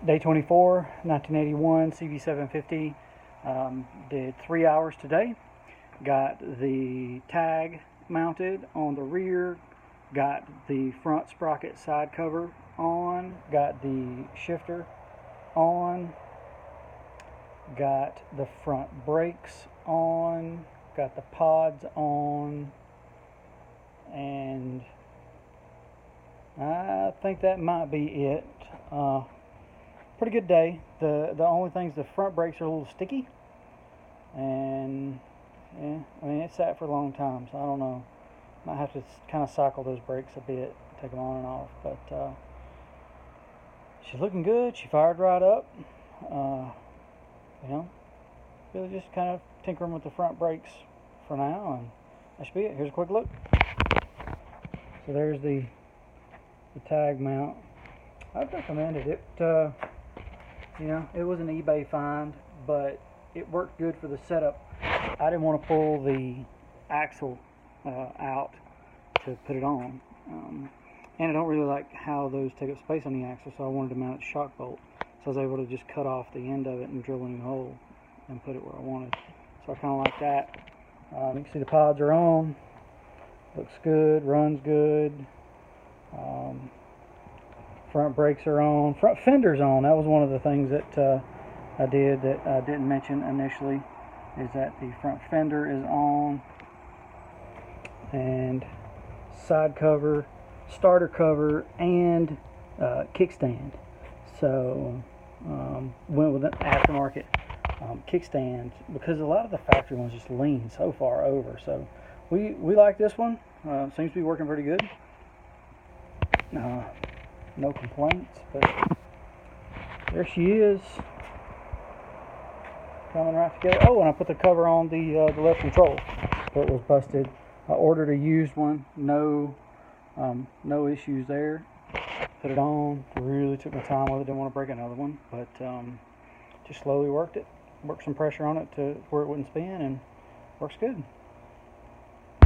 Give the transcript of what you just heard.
Day 24, 1981, CB750. Did 3 hours today. Got the tag mounted on the rear. Got the front sprocket side cover on. Got the shifter on. Got the front brakes on. Got the pods on. And I think that might be it. Pretty good day. The only thing is the front brakes are a little sticky, and yeah, I mean it sat for a long time, so I don't know. Might have to kind of cycle those brakes a bit, take them on and off. But she's looking good. She fired right up. Really just kind of tinkering with the front brakes for now, and that should be it. Here's a quick look. So there's the tag mount. I'd recommend it. It was an eBay find, but it worked good for the setup. I didn't want to pull the axle out to put it on, and I don't really like how those take up space on the axle, so I wanted to mount a shock bolt. So I was able to just cut off the end of it and drill a new hole and put it where I wanted. So I kind of like that. You can see the pods are on. Looks good, runs good. Front brakes are on. Front fender's on. That was one of the things that I did that I didn't mention initially, is that the front fender is on, and side cover, starter cover, and kickstand. So went with an aftermarket kickstand because a lot of the factory ones just lean so far over. So we like this one. Seems to be working pretty good. No complaints, but there she is, coming right together. Oh, and I put the cover on the left control, so it was busted. I ordered a used one. No issues there. Put it on. Really took my time with it. Didn't want to break another one, but just slowly worked it. Worked some pressure on it to where it wouldn't spin, and works good.